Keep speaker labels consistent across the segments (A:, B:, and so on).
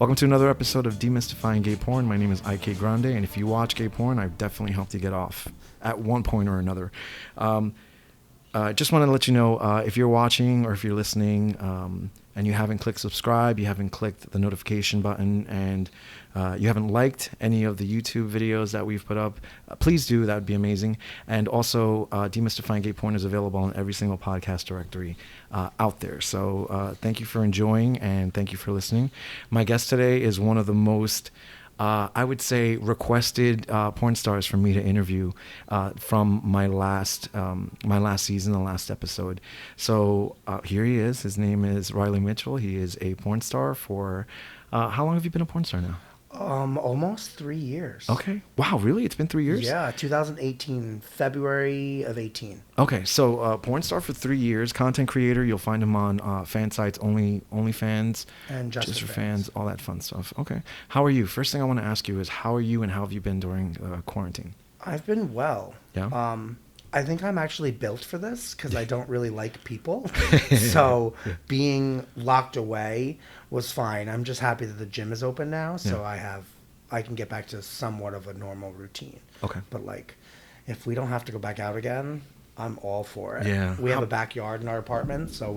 A: Welcome to another episode of Demystifying Gay Porn. My name is IK Grande, and if you watch gay porn, I've definitely helped you get off at one point or another. Just wanted to let you know, if you're watching or if you're listening and you haven't clicked subscribe, you haven't clicked the notification button, and you haven't liked any of the YouTube videos that we've put up, please do. That would be amazing. And also, Demystifying Gay Porn is available on every single podcast directory out there. So thank you for enjoying, and thank you for listening. My guest today is one of the most I would say requested porn stars for me to interview from my last season, the last episode. So here he is. His name is Riley Mitchel. He is a porn star for how long have you been a porn star now?
B: Almost 3 years.
A: Okay. Wow, really? It's been 3 years?
B: Yeah, 2018, February of 18.
A: Okay, so porn star for 3 years, content creator. You'll find him on fan sites, OnlyFans,
B: And Just
A: for
B: for
A: fans, all that fun stuff. Okay. How are you? First thing I want to ask you is, how are you and how have you been during quarantine?
B: I've been well.
A: Yeah?
B: I think I'm actually built for this because I don't really like people. So being locked away was fine. I'm just happy that the gym is open now, so I can get back to somewhat of a normal routine.
A: Okay.
B: But like, if we don't have to go back out again, I'm all for it.
A: Yeah.
B: We have a backyard in our apartment, so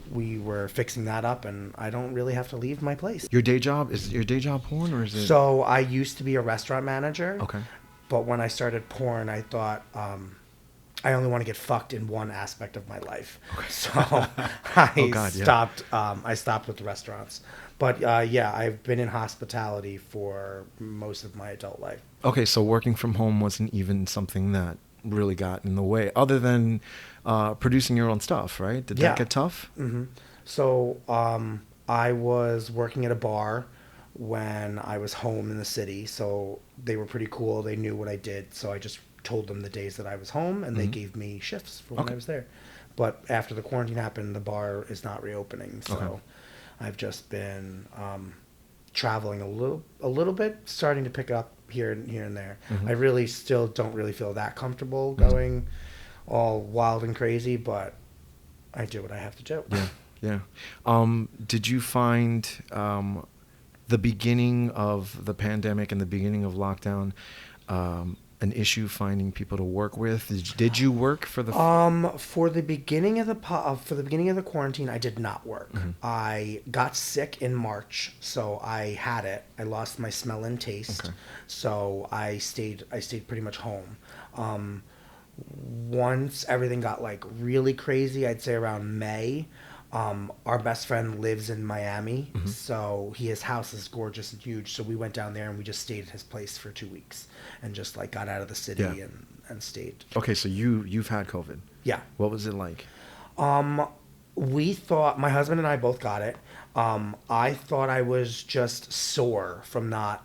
B: we were fixing that up, and I don't really have to leave my place.
A: Your day job, is your day job porn, or is it?
B: So I used to be a restaurant manager.
A: Okay.
B: But when I started porn, I thought I only want to get fucked in one aspect of my life. Okay. So I stopped with the restaurants. But yeah, I've been in hospitality for most of my adult life.
A: Okay, so working from home wasn't even something that really got in the way, other than producing your own stuff, right? Did that get tough?
B: Mm-hmm. So I was working at a bar when I was home in the city, so they were pretty cool. They knew what I did, so I just told them the days that I was home, and they gave me shifts for when I was there. But after the quarantine happened, the bar is not reopening, so I've just been traveling a little bit, starting to pick up here and there. I really still don't really feel that comfortable going all wild and crazy, but I do what I have to do.
A: Yeah. Did you find the beginning of the pandemic and the beginning of lockdown an issue finding people to work with? Did you work for the
B: for the beginning of the quarantine? I did not work. I got sick in March, so I had it. I lost my smell and taste, so I stayed pretty much home. Once everything got like really crazy, I'd say around May. Our best friend lives in Miami, so his house is gorgeous and huge. So we went down there and we just stayed at his place for 2 weeks and just like got out of the city and stayed.
A: Okay, so you've had COVID.
B: Yeah.
A: What was it like?
B: We thought, my husband and I both got it. I thought I was just sore from not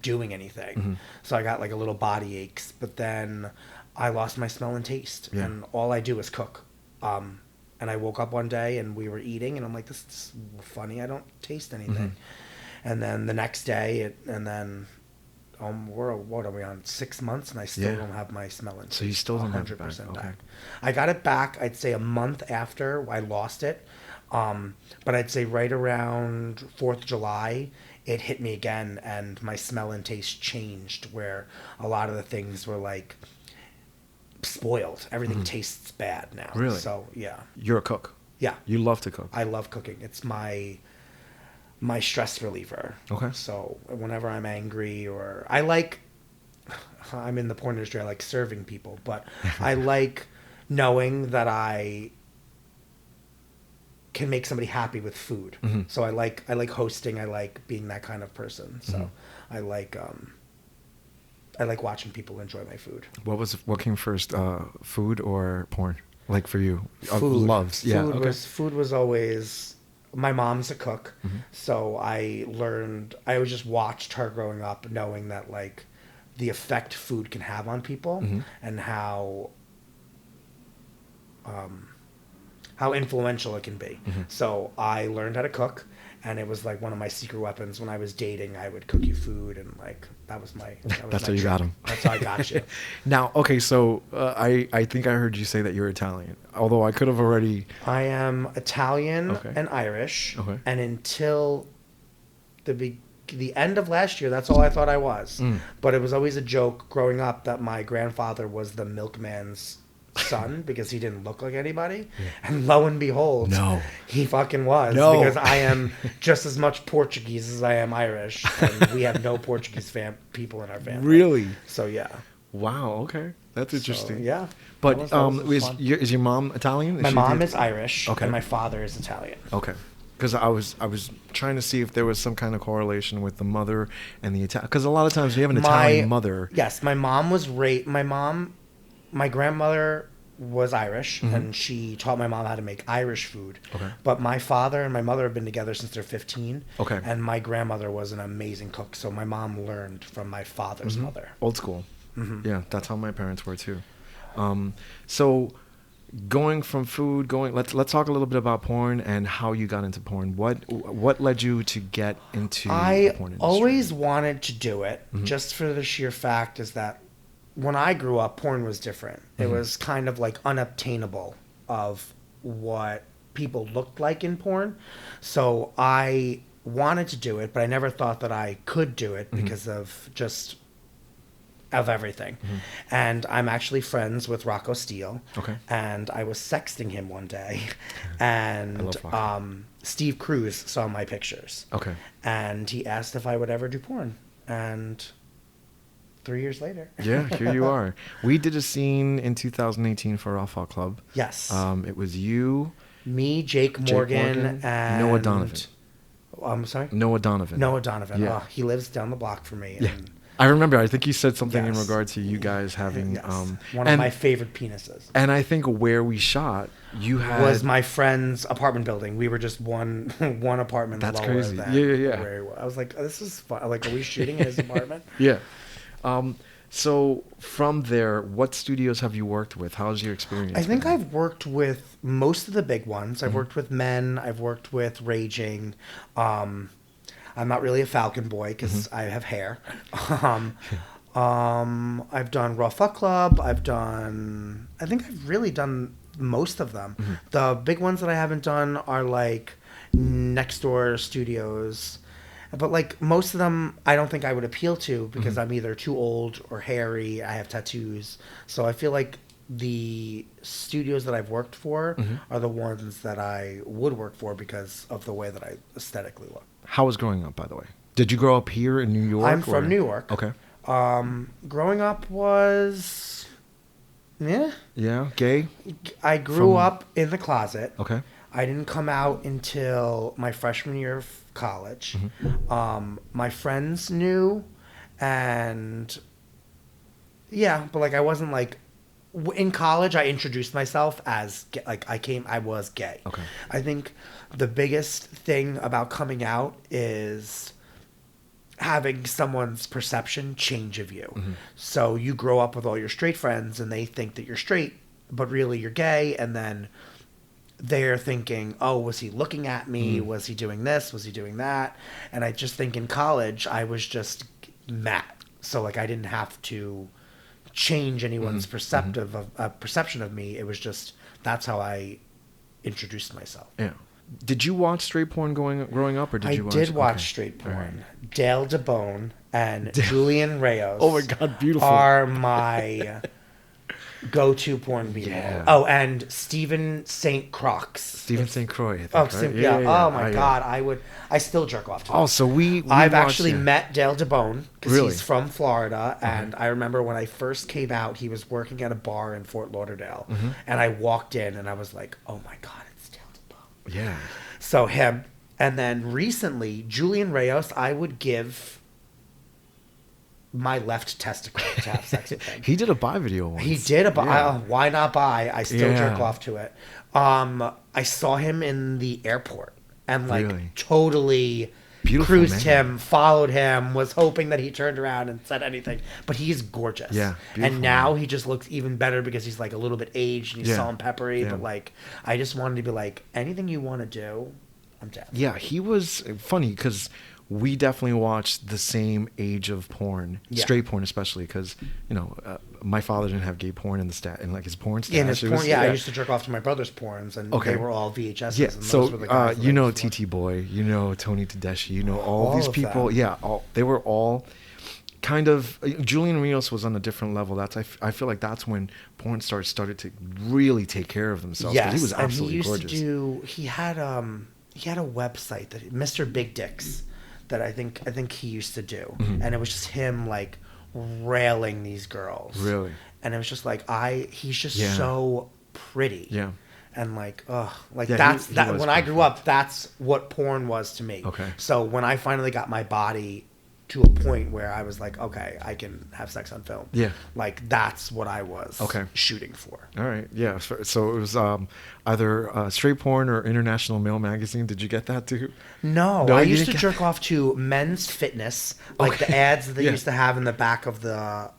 B: doing anything. So I got like a little body aches, but then I lost my smell and taste, and all I do is cook. And I woke up one day and we were eating, and I'm like, this is funny. I don't taste anything. And then the next day, what are we on, 6 months, and I still don't have my smell and taste.
A: So you still don't have it
B: 100%
A: back. Okay.
B: I got it back, I'd say a month after I lost it. But I'd say right around 4th of July, it hit me again, and my smell and taste changed, where a lot of the things were like spoiled. Everything tastes bad now.
A: Really?
B: So yeah.
A: You're a cook.
B: Yeah.
A: You love to cook.
B: I love cooking. It's my stress reliever.
A: Okay.
B: So whenever I'm angry, or I'm in the porn industry, I like serving people, but I like knowing that I can make somebody happy with food. So I like hosting. I like being that kind of person. So I like watching people enjoy my food.
A: What came first, food or porn? Like for you,
B: Food.
A: loves. Yeah.
B: Food was always. My mom's a cook, so I always just watched her growing up, knowing that like the effect food can have on people, and how influential it can be. So I learned how to cook, and it was like one of my secret weapons. When I was dating, I would cook you food, and like that was
A: that's how you got him.
B: That's how I got you.
A: Now, okay, so I think I heard you say that you're Italian, although I could have already.
B: I am Italian and Irish, and until the end of last year, that's all I thought I was. But it was always a joke growing up that my grandfather was the milkman's son because he didn't look like anybody. And lo and behold, he fucking was. Because I am just as much Portuguese as I am Irish. And we have no Portuguese people in our family.
A: Really?
B: So, yeah.
A: Wow, okay. That's interesting.
B: So, yeah.
A: But is your mom Italian?
B: My mom is Irish,
A: Okay.
B: and my father is Italian.
A: Okay. Because I was trying to see if there was some kind of correlation with the mother and the Italian. Because a lot of times you have an Italian mother.
B: Yes, my mom was my grandmother was Irish, and she taught my mom how to make Irish food.
A: Okay.
B: But my father and my mother have been together since they're 15.
A: Okay.
B: And my grandmother was an amazing cook, so my mom learned from my father's mother.
A: Old school. Yeah, that's how my parents were too. So going from food, let's talk a little bit about porn and how you got into porn. What led you to get into the porn industry?
B: I always wanted to do it, just for the sheer fact is that when I grew up, porn was different. It was kind of like unobtainable of what people looked like in porn. So I wanted to do it, but I never thought that I could do it because of everything. And I'm actually friends with Rocco Steele.
A: Okay.
B: And I was sexting him one day, and Steve Cruz saw my pictures.
A: Okay.
B: And he asked if I would ever do porn. And 3 years later.
A: Yeah, here you are. We did a scene in 2018 for Raw Fall Club.
B: Yes.
A: It was you,
B: me, Jake Morgan, and
A: Noah Donovan.
B: I'm sorry?
A: Noah Donovan.
B: Noah Donovan.
A: Yeah.
B: Oh, he lives down the block from me.
A: Yeah.
B: And
A: I remember. I think you said something in
B: Yes.
A: regard to you guys having
B: one of my favorite penises.
A: And I think where we shot, you had
B: was my friend's apartment building. We were just one apartment.
A: That's
B: lower
A: crazy.
B: Than
A: Yeah.
B: where he was. I was like, this is fun. Like, are we shooting in his apartment?
A: Yeah. So from there, what studios have you worked with? How's your experience?
B: I think I've worked with most of the big ones. I've worked with Men. I've worked with Raging. I'm not really a Falcon boy because I have hair. I've done Raw Fuck Club. I think I've really done most of them. The big ones that I haven't done are like Next Door Studios. But like most of them, I don't think I would appeal to because I'm either too old or hairy. I have tattoos. So I feel like the studios that I've worked for are the ones that I would work for because of the way that I aesthetically look.
A: How was growing up, by the way? Did you grow up here in New York?
B: I'm from New York.
A: Okay.
B: Growing up was,
A: Yeah, gay?
B: I grew up in the closet.
A: Okay.
B: I didn't come out until my freshman year of college. My friends knew, and but like I wasn't like in college. I introduced myself as I was gay.
A: Okay.
B: I think the biggest thing about coming out is having someone's perception change of you. So you grow up with all your straight friends and they think that you're straight, but really you're gay, and then they're thinking, oh, was he looking at me? Was he doing this? Was he doing that? And I just think in college, I was just Matt. So like I didn't have to change anyone's perception of me. It was just, that's how I introduced myself.
A: Yeah. Did you watch straight porn growing up, or did you watch?
B: I did watch straight porn. Right. Dale DeBone and Julian Reyes.
A: Oh my God, beautiful.
B: Are my go-to porn people.
A: Yeah.
B: Oh, and Stephen St. Croix.
A: Stephen St. Croix, I think,
B: Oh,
A: right?
B: yeah. Oh my God, I still jerk off to him.
A: Oh, so
B: I've actually met Dale DeBone because
A: Really?
B: he's from Florida, and I remember when I first came out, he was working at a bar in Fort Lauderdale, and I walked in and I was like, oh my God, it's Dale DeBone.
A: Yeah.
B: So him, and then recently Julian Reyes, I would give my left testicle to have sex with him.
A: He did a bi video once.
B: He did a bi.
A: Yeah.
B: Why not bi? I still
A: Yeah.
B: jerk off to it. I saw him in the airport and like
A: Really?
B: totally
A: Beautiful
B: cruised
A: man.
B: him, followed him, was hoping that he turned around and said anything. But he's gorgeous.
A: Yeah, beautiful
B: and now
A: man.
B: he just looks even better because he's like a little bit aged and he's
A: Yeah.
B: salt and peppery.
A: Yeah.
B: But like, I just wanted to be like, anything you want to do, I'm down.
A: Yeah, he was funny because we definitely watched the same age of porn,
B: Yeah.
A: straight porn especially, because my father didn't have gay porn in the in like his porn stash.
B: Yeah, in his
A: It
B: porn,
A: was-
B: I used to jerk off to my brother's porns, and
A: Okay.
B: they were all VHSs.
A: Yeah,
B: And
A: so
B: those were the guys that
A: you
B: I
A: know
B: used to watch.
A: TT Boy, you know Tony Tedeschi, you know all these
B: of
A: people.
B: them.
A: Yeah, they were all kind of. Julian Rios was on a different level. I feel like that's when porn stars started to really take care of themselves. 'Cause
B: Yes,
A: he was
B: and he
A: absolutely
B: used
A: gorgeous.
B: to do. He had a website that Mr. Big Dicks that I think he used to do,
A: Mm-hmm.
B: and it was just him like railing these girls.
A: Really?
B: And it was just like he's just
A: Yeah.
B: so pretty.
A: Yeah.
B: And like, like
A: Yeah,
B: that's
A: he
B: that.
A: was
B: When I grew up, that's what porn was to me.
A: Okay.
B: So when I finally got my body to a point where I was like, okay, I can have sex on film.
A: Yeah.
B: Like that's what I was
A: Okay.
B: shooting for.
A: All right. Yeah. So it was either straight porn or International Male Magazine. Did you get that too?
B: No,
A: No,
B: I
A: you
B: used to
A: didn't
B: jerk off to Men's Fitness, like
A: Okay.
B: the ads that they
A: Yeah.
B: used to have in the back of the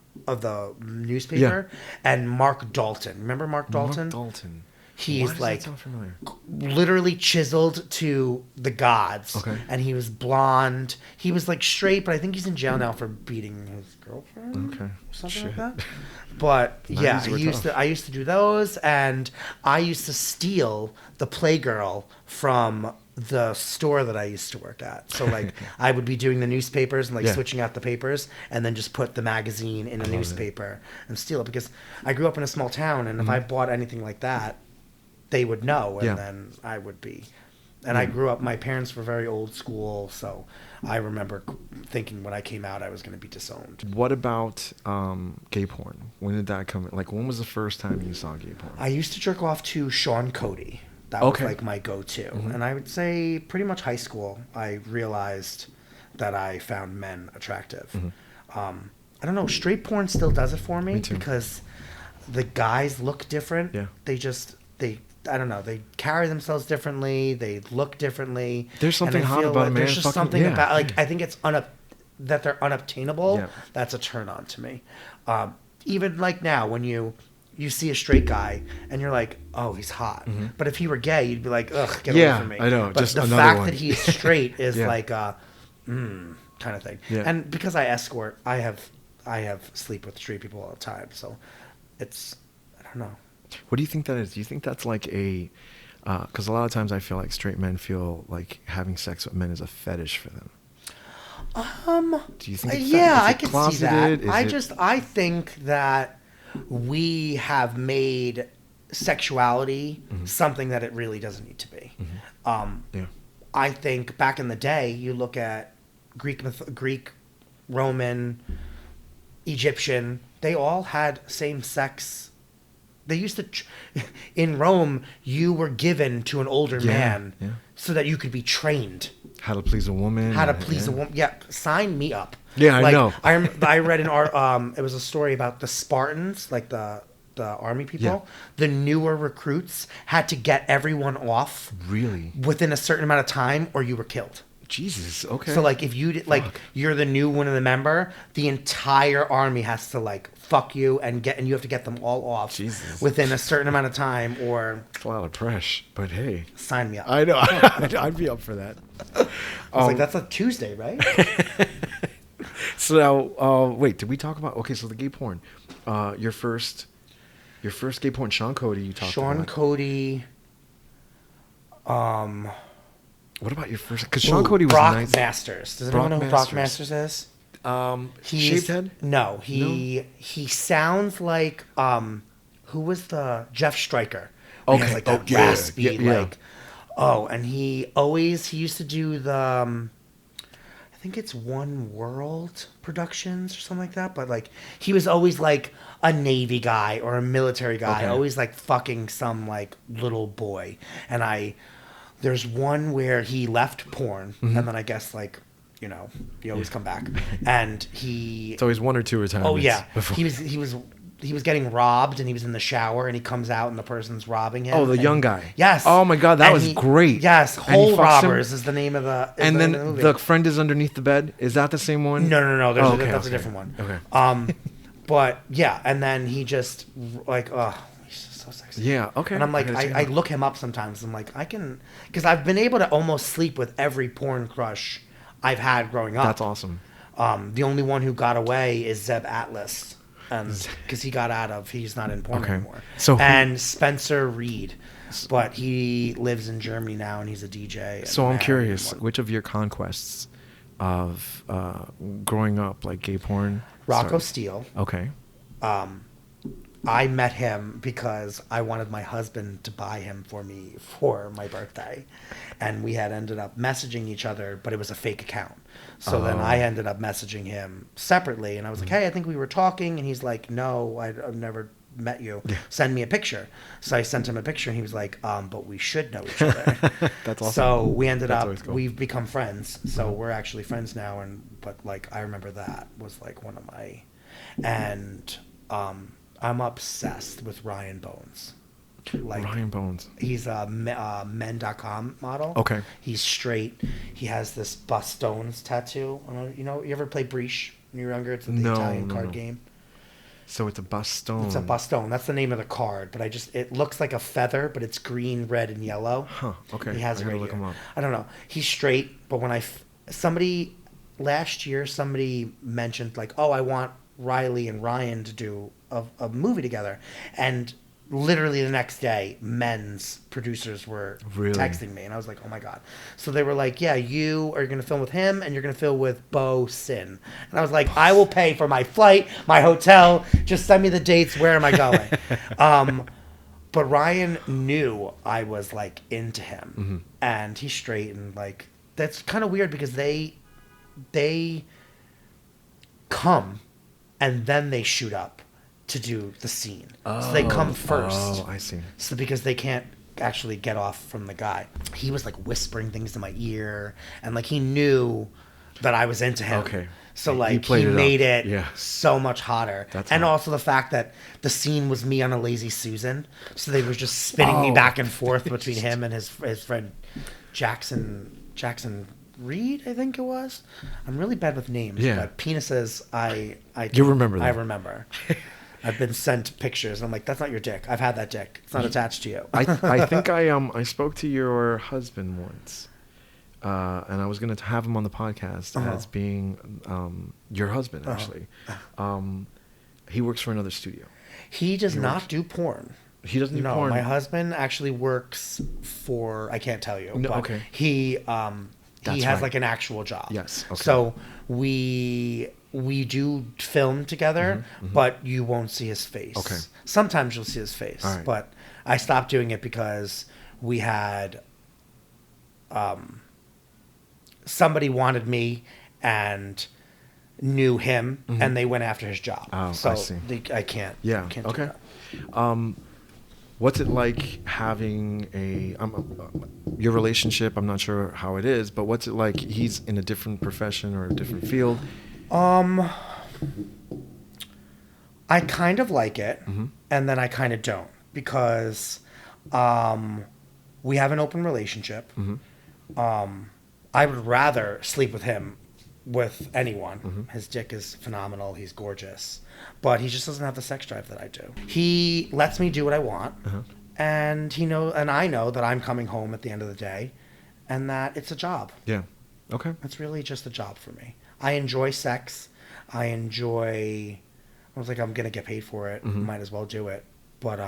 B: newspaper, and Mark Dalton. Remember Mark Dalton?
A: Mark Dalton.
B: He's
A: Why does
B: like
A: that sound familiar?
B: literally chiseled to the gods.
A: Okay.
B: And he was blonde. He was like straight, but I think he's in jail now for beating his girlfriend.
A: Okay.
B: Something
A: Shit.
B: like that. But yeah,
A: Nineties were tough.
B: I used to do those, and I used to steal the Playgirl from the store that I used to work at. So like I would be doing the newspapers and like
A: Yeah.
B: switching out the papers, and then just put the magazine in a
A: love it.
B: newspaper and steal it, because I grew up in a small town, and
A: Mm-hmm.
B: if I bought anything like that, they would know, and
A: Yeah.
B: then I would be. And I grew up, my parents were very old school, so I remember thinking when I came out I was going to be disowned.
A: What about gay porn? When did that come in? Like, when was the first time you saw gay porn?
B: I used to jerk off to Sean Cody. That was
A: Okay.
B: like my go-to.
A: Mm-hmm.
B: And I would say pretty much high school, I realized that I found men attractive. I don't know, straight porn still does it for me,
A: Me too.
B: because the guys look different.
A: Yeah.
B: I don't know, they carry themselves differently, they look differently.
A: There's something
B: and I
A: hot
B: feel
A: about a man
B: There's just
A: fucking-
B: something
A: yeah.
B: about, like, I think it's that they're unobtainable.
A: Yeah.
B: That's a turn on to me. Even like now, when you see a straight guy and you're like, oh, he's hot. But if he were gay, you'd be like, ugh, get
A: Yeah,
B: away from me.
A: I know,
B: But
A: just
B: the
A: another
B: fact
A: one.
B: that he's straight is
A: Yeah.
B: like a kind of thing.
A: Yeah.
B: And because I escort, I have sleep with straight people all the time. So it's, I don't know.
A: What do you think that is? Do you think that's like a... Because a lot of times I feel like straight men feel like having sex with men is a fetish for them. Do you think it's
B: Yeah,
A: that? Is
B: I
A: it
B: can see
A: closeted?
B: that.
A: Is it-
B: I think that we have made sexuality something that it really doesn't need to be.
A: Yeah.
B: I think back in the day, you look at Greek, Roman, Egyptian, they all had same sex. They used to, in Rome, you were given to an older man
A: yeah.
B: so that you could be trained
A: How to please a woman.
B: how to
A: and-
B: please a woman. Yeah, sign me up.
A: Yeah, I know.
B: I read an art. It was a story about the Spartans, like the army people.
A: Yeah.
B: The newer recruits had to get everyone off
A: Really?
B: within a certain amount of time, or you were killed.
A: Jesus. Okay.
B: So like if you did, like
A: Fuck.
B: you're the new one of the member, the entire army has to like fuck you and you have to get them all off
A: Jesus.
B: within a certain amount of time, or
A: It's a lot of pressure, but hey.
B: sign me up.
A: I know. I'd be up for that.
B: I was like, that's a Tuesday, right?
A: So now, wait, did we talk about... Okay, so the gay porn. Your first gay porn, Sean Cody, you talked
B: Sean
A: about.
B: Cody.
A: What about your first... Because Sean Cody was
B: Brock
A: nice.
B: Masters. Does
A: Brock
B: anyone know who Brock
A: Masters.
B: Masters is?
A: Shaved head?
B: No, he sounds like who was the Jeff Stryker? He has
A: Okay.
B: like that
A: Oh, yeah.
B: raspy,
A: Yeah.
B: like and he used to do the I think it's One World Productions or something like that, but like he was always like a Navy guy or a military guy,
A: Okay.
B: always like fucking some like little boy. And there's one where he left porn, and then I guess like, you know, he always come back, and he.
A: It's always one or two retirements.
B: Oh yeah,
A: before-
B: he was getting robbed, and he was in the shower, and he comes out, and the person's robbing him.
A: Oh, the
B: and-
A: young guy.
B: Yes.
A: Oh my God, that
B: And
A: was great.
B: Yes,
A: And he
B: Hole
A: fucks him?
B: Robbers is the name of the.
A: And
B: the
A: then
B: movie.
A: the friend is underneath the bed. Is that the same one?
B: No.
A: Oh, okay,
B: That's a
A: okay.
B: different one.
A: Okay.
B: But yeah, and then he just like, he's just so sexy.
A: Yeah. Okay.
B: And I'm like,
A: gotta check it
B: I
A: out.
B: look him up sometimes. I'm like, I can, because I've been able to almost sleep with every porn crush I've had growing up.
A: That's awesome.
B: The only one who got away is Zeb Atlas. and because he got out of, he's not in porn anymore. And Spencer Reed, but he lives in Germany now, and he's a DJ.
A: So I'm curious, which of your conquests of growing up, like gay porn?
B: Rocco Steele.
A: Okay.
B: I met him because I wanted my husband to buy him for me for my birthday. And we had ended up messaging each other, but it was a fake account. So then I ended up messaging him separately. And I was like, hey, I think we were talking. And he's like, no, I've never met you. Send me a picture. So I sent him a picture, and he was like, but we should know each other.
A: That's awesome.
B: So we ended up, we've become friends. So we're actually friends now. But like, I remember that was like one of my, and I'm obsessed with Ryan Bones. Like,
A: Ryan Bones.
B: He's a men.com model.
A: Okay.
B: He's straight. He has this Bust Stones tattoo. You ever play Breach when you were younger? It's the Italian card game.
A: So it's a Bust Stone.
B: It's a Bust Stone. That's the name of the card. But it looks like a feather, but it's green, red, and yellow.
A: Huh. Okay.
B: He has it right here. I don't know. He's straight, but when last year, somebody mentioned like, oh, I want Riley and Ryan to do a movie together, and literally the next day men's producers were texting me, and I was like, oh my god. So they were like, yeah, you are going to film with him, and you're going to film with Bo Sin. And I was like, I will pay for my flight, my hotel, just send me the dates, where am I going? But Ryan knew I was like into him, and he's straight, and like that's kind of weird because they come and then they shoot up to do the scene. So they come first.
A: Oh, I see.
B: So because they can't actually get off from the guy. He was like whispering things in my ear, and like he knew that I was into him.
A: Okay.
B: So like he made it so much hotter.
A: And
B: also the fact that the scene was me on a Lazy Susan. So they were just spinning me back and forth between him and his friend Jackson Reed, I think it was. I'm really bad with names, but penises,
A: you remember that?
B: I remember. I've been sent pictures, and I'm like, that's not your dick. I've had that dick. It's not attached to you.
A: I think I spoke to your husband once, and I was going to have him on the podcast as being your husband, actually. He works for another studio.
B: He does not do porn.
A: He doesn't do porn?
B: No, my husband actually works for, I can't tell you, but he has like an actual job.
A: Yes. Okay.
B: So we do film together, but you won't see his face.
A: Okay.
B: Sometimes you'll see his face, but I stopped doing it because we had somebody wanted me and knew him, and they went after his job.
A: Oh,
B: so
A: I see.
B: I can't.
A: Yeah.
B: Can't
A: okay.
B: Do that.
A: What's it like having your relationship? I'm not sure how it is, but what's it like? He's in a different profession or a different field.
B: I kind of like it, and then I kind of don't, because we have an open relationship. I would rather sleep with him with anyone. His dick is phenomenal. He's gorgeous. But he just doesn't have the sex drive that I do. He lets me do what I want, and I know that I'm coming home at the end of the day, and that it's a job.
A: Yeah. Okay.
B: It's really just a job for me. I enjoy sex. I was like, I'm gonna get paid for it. Might as well do it. But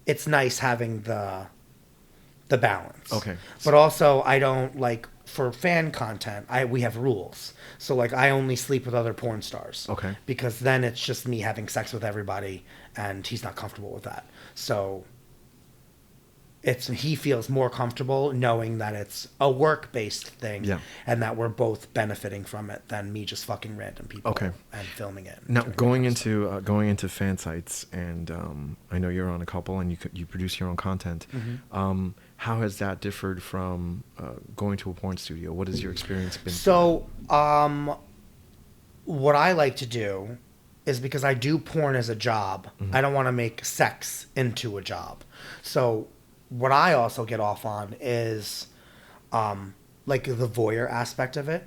B: it's nice having the balance.
A: Okay.
B: But also, I don't like, for fan content, we have rules. So like, I only sleep with other porn stars.
A: Okay.
B: Because then it's just me having sex with everybody, and he's not comfortable with that. So he feels more comfortable knowing that it's a work-based thing, and that we're both benefiting from it, than me just fucking random people and filming it.
A: Now, going into fan sites, and I know you're on a couple, and you produce your own content. How has that differed from going to a porn studio? What has your experience been?
B: So, what I like to do is, because I do porn as a job, I don't want to make sex into a job. So what I also get off on is like the voyeur aspect of it.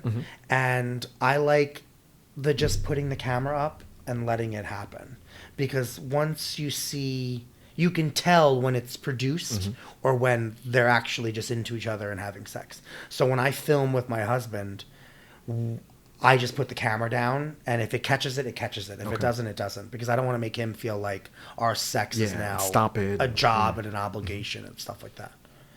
B: And I like just putting the camera up and letting it happen. Because once you can tell when it's produced or when they're actually just into each other and having sex. So when I film with my husband, I just put the camera down, and if it catches it, it catches it. If
A: Okay.
B: it doesn't, it doesn't. Because I don't want to make him feel like our sex is
A: Yeah,
B: now
A: stop it.
B: a job and an obligation and stuff like that.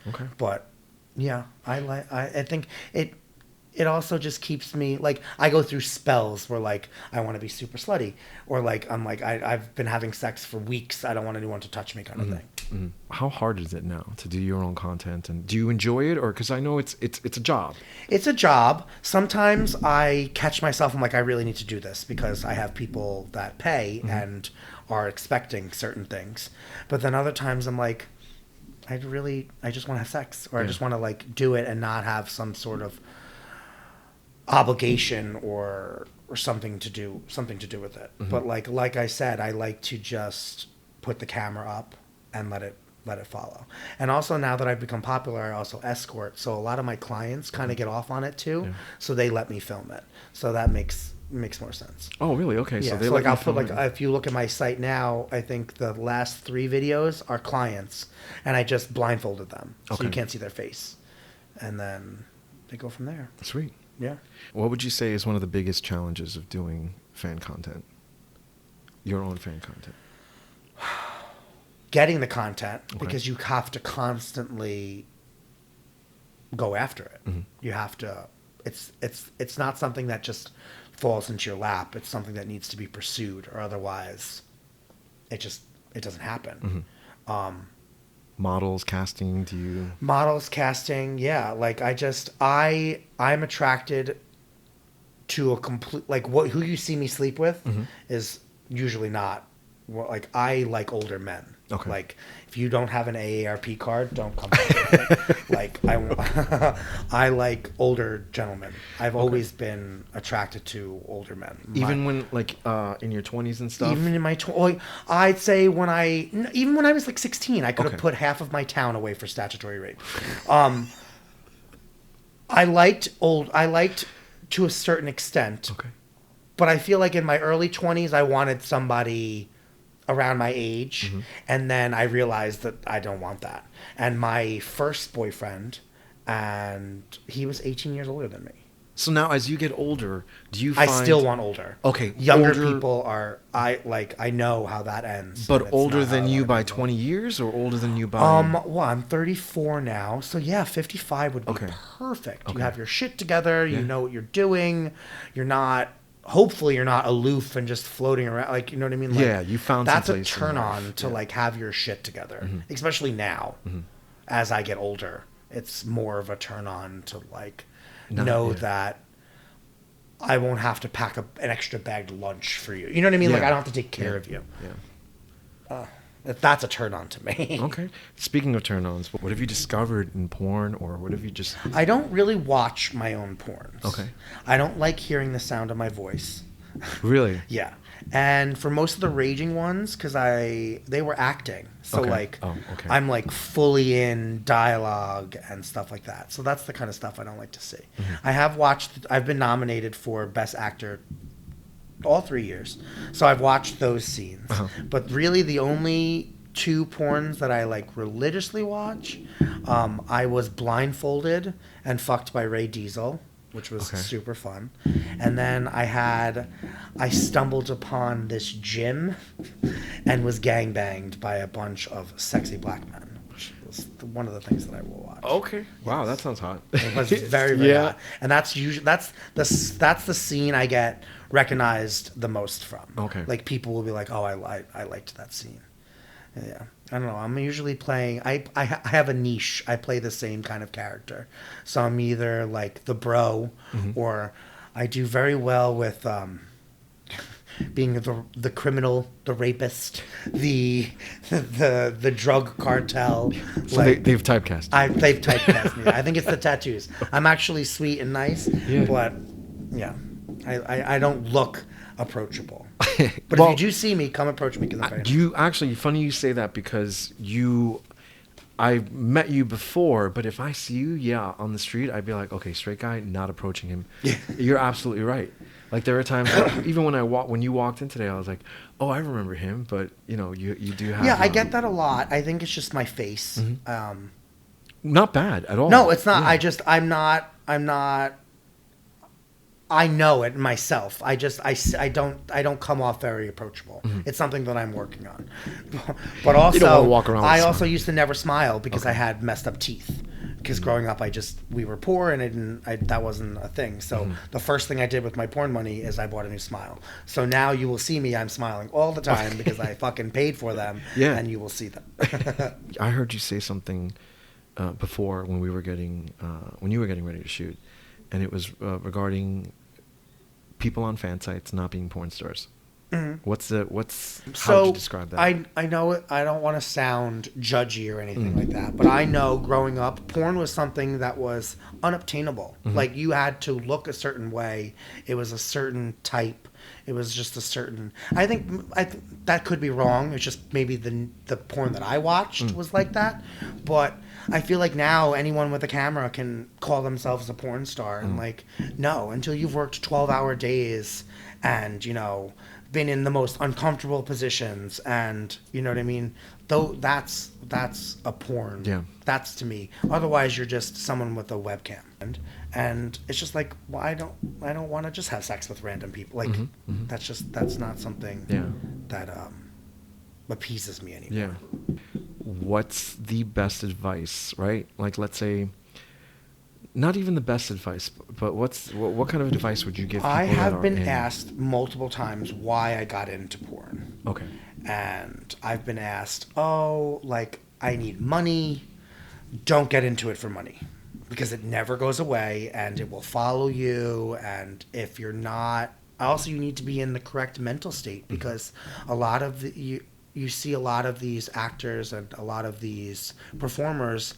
A: Okay.
B: But yeah, I think it also just keeps me like I go through spells where like I want to be super slutty, or like I'm like I've been having sex for weeks. I don't want anyone to touch me, kind of thing.
A: Mm. How hard is it now to do your own content, and do you enjoy it, or because I know it's a job?
B: It's a job. Sometimes I catch myself. I'm like, I really need to do this because I have people that pay and are expecting certain things. But then other times I'm like, I just want to have sex, or I just want to like do it and not have some sort of obligation or something to do with it. But like I said, I like to just put the camera up and let it follow. And also now that I've become popular, I also escort. So a lot of my clients kind of get off on it too. Yeah. So they let me film it. So that makes more sense.
A: Oh, really? Okay.
B: Yeah.
A: So they
B: So
A: let
B: like I'll
A: you
B: put
A: film
B: like
A: it.
B: if you look at my site now, I think the last 3 videos are clients, and I just blindfolded them, so you can't see their face, and then they go from there.
A: Sweet.
B: Yeah.
A: What would you say is one of the biggest challenges of doing fan content? Your own fan content.
B: Getting the content, because you have to constantly go after it. You have to. It's not something that just falls into your lap. It's something that needs to be pursued, or otherwise, it doesn't happen.
A: Models, casting, do you?
B: Models, casting, yeah. Like I'm attracted to a complete who you see me sleep with is usually not. Like I like older men.
A: Okay.
B: Like if you don't have an AARP card, don't come back. Like I like older gentlemen. I've always been attracted to older men.
A: Even when like in your 20s and stuff.
B: Even in my I'd say even when I was like 16, I could have put half of my town away for statutory rape. I liked to a certain extent.
A: Okay.
B: But I feel like in my early 20s, I wanted somebody around my age, and then I realized that I don't want that. And my first boyfriend, and he was 18 years older than me.
A: So now, as you get older, do you find...
B: I still want older.
A: Okay.
B: Younger people are... I know how that ends.
A: But older than you by 20 years, or older than you by...
B: Well, I'm 34 now, so yeah, 55 would be perfect. You have your shit together, you know what you're doing, hopefully you're not aloof and just floating around, like, you know what I mean? Like,
A: you found
B: that's
A: some
B: a
A: place
B: turn
A: in life.
B: on to like have your shit together, especially now. As I get older, it's more of a turn on to like know that I won't have to pack an extra bagged lunch for you. You know what I mean? Like I don't have to take care of you. That's a turn on to me.
A: Okay. Speaking of turn ons, what have you discovered in porn, or what have you just...
B: I don't really watch my own porns.
A: Okay.
B: I don't like hearing the sound of my voice.
A: Really?
B: Yeah. And for most of the raging ones, because they were acting. So I'm like fully in dialogue and stuff like that. So that's the kind of stuff I don't like to see. I've been nominated for Best Actor all 3 years. So I've watched those scenes. But really the only 2 porns that I like religiously watch, I was blindfolded and fucked by Ray Diesel, which was super fun. And then I stumbled upon this gym and was gangbanged by a bunch of sexy black men, which was one of the things that I will watch.
A: Okay. Wow, that sounds hot.
B: It was very, very hot. And that's the scene I get recognized the most from.
A: Okay.
B: Like people will be like, "Oh, I liked that scene." Yeah. I don't know. I'm usually playing... I have a niche. I play the same kind of character. So I'm either like the bro, or I do very well with being the criminal, the rapist, the drug cartel.
A: So like, they've typecast you.
B: They've typecast me. I think it's the tattoos. I'm actually sweet and nice, but yeah, I don't look approachable. But if you do see me, come approach me.
A: Funny you say that, because I met you before, but if I see you, on the street, I'd be like, okay, straight guy, not approaching him. Yeah. You're absolutely right. Like there are times, even when you walked in today, I was like, oh, I remember him, but you do have.
B: Yeah, I get that a lot. I think it's just my face.
A: Not bad at all.
B: No, it's not.
A: Yeah.
B: I'm not I know it myself. I don't come off very approachable. It's something that I'm working on. But also,
A: you don't want to walk around with
B: I
A: a
B: also
A: smile.
B: used to never smile because I had messed up teeth. Because growing up, we were poor and that wasn't a thing. So the first thing I did with my porn money is I bought a new smile. So now you will see me, I'm smiling all the time because I fucking paid for them.
A: Yeah.
B: And you will see them.
A: I heard you say something before when you were getting ready to shoot, and it was regarding people on fan sites not being porn stars. Mm-hmm. How would you describe that?
B: I know it. I don't want to sound judgy or anything like that, but I know growing up, porn was something that was unobtainable.
A: Mm-hmm.
B: Like you had to look a certain way. It was a certain type. It was just a certain. I think that could be wrong. It's just maybe the porn that I watched was like that, but I feel like now anyone with a camera can call themselves a porn star, and like no, until you've worked 12-hour days and been in the most uncomfortable positions, and you know what I mean, though that's a porn.
A: Yeah,
B: that's to me. Otherwise you're just someone with a webcam, and it's just like, well, I don't want to just have sex with random people. Like that's not something that appeases me anymore.
A: Yeah. What's the best advice, right? Like, let's say, not even the best advice, but what kind of advice would you give people?
B: I have been asked multiple times why I got into porn.
A: Okay.
B: And I've been asked, oh, like, I need money. Don't get into it for money, because it never goes away and it will follow you. And if you're not, also you need to be in the correct mental state, because a lot of you see a lot of these actors and a lot of these performers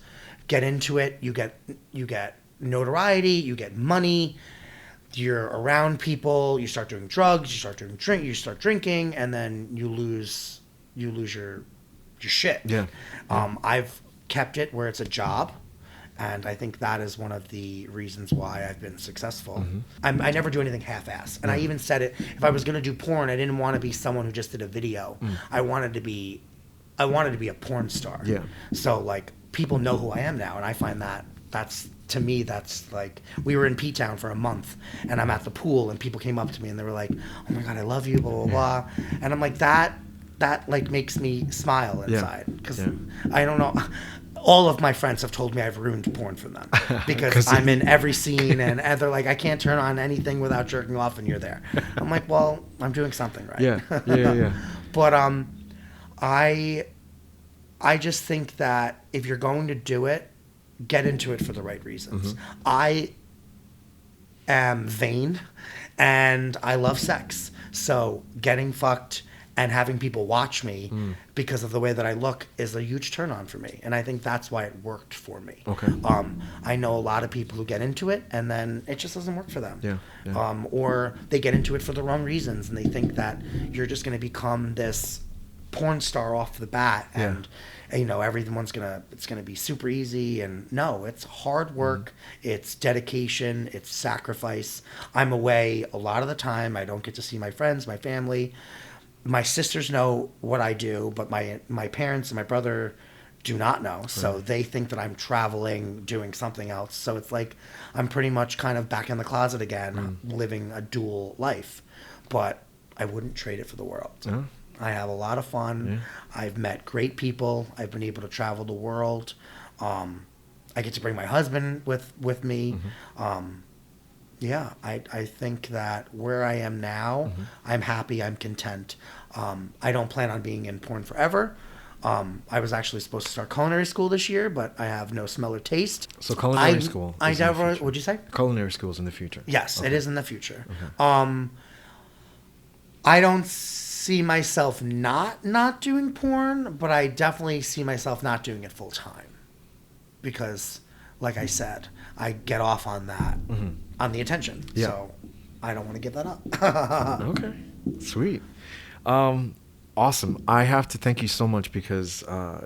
B: get into it. You get notoriety, you get money, you're around people, you start doing drugs, you start drinking, and then you lose your shit.
A: Yeah.
B: I've kept it where it's a job, and I think that is one of the reasons why I've been successful. I never do anything half-ass, and I even said it, if I was going to do porn, I didn't want to be someone who just did a video. I wanted to be a porn star.
A: Yeah.
B: So like, people know who I am now, and I find to me, that's like, we were in P-Town for a month, and I'm at the pool, and people came up to me, and they were like, oh my God, I love you, blah, blah, blah. And I'm like, that like makes me smile inside, because I don't know. All of my friends have told me I've ruined porn for them, because I'm in every scene, and they're like, I can't turn on anything without jerking off, and you're there. I'm like, well, I'm doing something right.
A: Yeah.
B: But I just think that if you're going to do it, get into it for the right reasons. I am vain, and I love sex. So getting fucked and having people watch me because of the way that I look is a huge turn on for me. And I think that's why it worked for me.
A: Okay.
B: I know a lot of people who get into it and then it just doesn't work for them.
A: Yeah.
B: Or they get into it for the wrong reasons, and they think that you're just going to become this porn star off the bat, and everyone's it's gonna be super easy. And no, it's hard work, it's dedication, it's sacrifice. I'm away a lot of the time. I don't get to see my friends, my family. My sisters know what I do, but my parents and my brother do not know. So they think that I'm traveling, doing something else. So it's like I'm pretty much kind of back in the closet again, living a dual life. But I wouldn't trade it for the world.
A: Yeah.
B: I have a lot of fun. Yeah. I've met great people. I've been able to travel the world. I get to bring my husband with me. I think that where I am now, I'm happy, I'm content. I don't plan on being in porn forever. I was actually supposed to start culinary school this year, but I have no smell or taste.
A: So culinary school is in the future.
B: What'd you say?
A: Culinary school is in the future.
B: Yes, it is in the future. I don't see myself not doing porn, but I definitely see myself not doing it full time. Because, like I said, I get off on that, on the attention. Yeah. So I don't want to give that up.
A: Okay, sweet. Awesome. I have to thank you so much because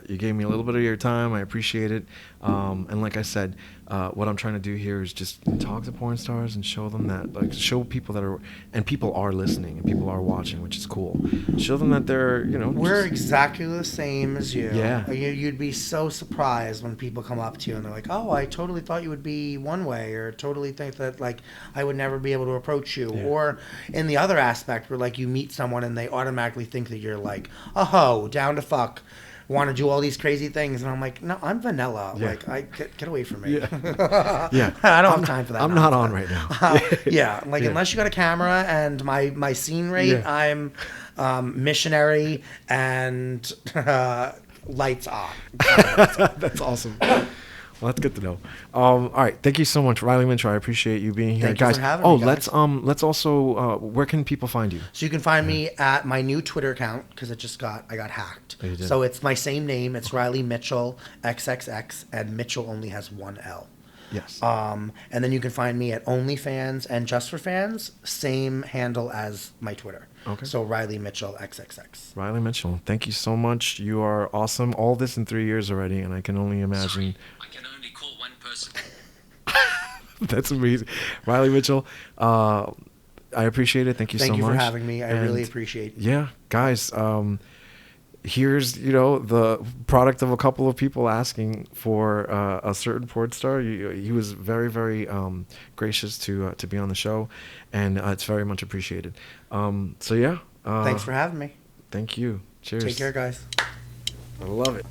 A: you gave me a little bit of your time. I appreciate it. And like I said, what I'm trying to do here is just talk to porn stars and show them that, like, show people that are, and people are listening and people are watching, which is cool. Show them that they're, you know,
B: We're
A: just,
B: exactly the same as you.
A: Yeah.
B: You'd be so surprised when people come up to you and they're like, "Oh, I totally thought you would be one way," or "Totally think that like I would never be able to approach you."
A: Yeah.
B: Or in the other aspect, where like you meet someone and they automatically think that you're like a hoe, down to fuck, want to do all these crazy things, and I'm like, "No, I'm vanilla.
A: Yeah.
B: Like, get away from me."
A: Yeah. Yeah.
B: I don't have time for that.
A: I'm not on right now.
B: Yeah, like
A: Yeah.
B: unless you got a camera and my scene rate,
A: Yeah.
B: I'm missionary and lights on.
A: That's awesome. Well, that's good to know. All right, thank you so much, Riley Mitchell. I appreciate you being here,
B: Thank you
A: guys.
B: for having me, guys.
A: Let's also where can people find you?
B: So you can find me at my new Twitter account because I got hacked.
A: Oh, you did?
B: So it's my same name. It's Riley Mitchell XXX, and Mitchell only has one L.
A: Yes.
B: And then you can find me at OnlyFans and Just for Fans, same handle as my Twitter.
A: Okay.
B: So Riley Mitchell XXX.
A: Riley Mitchell, thank you so much. You are awesome. All this in 3 years already, and I can only imagine.
C: Sorry, I can only call one person.
A: That's amazing. Riley Mitchell, I appreciate it. Thank you so much.
B: Thank you for having me. I
A: And
B: really appreciate it.
A: Yeah, guys, here's, you know, the product of a couple of people asking for a certain porn star. He was very, very gracious to be on the show, and it's very much appreciated. So yeah.
B: Thanks for having me.
A: Thank you. Cheers.
B: Take care, guys.
A: I love it.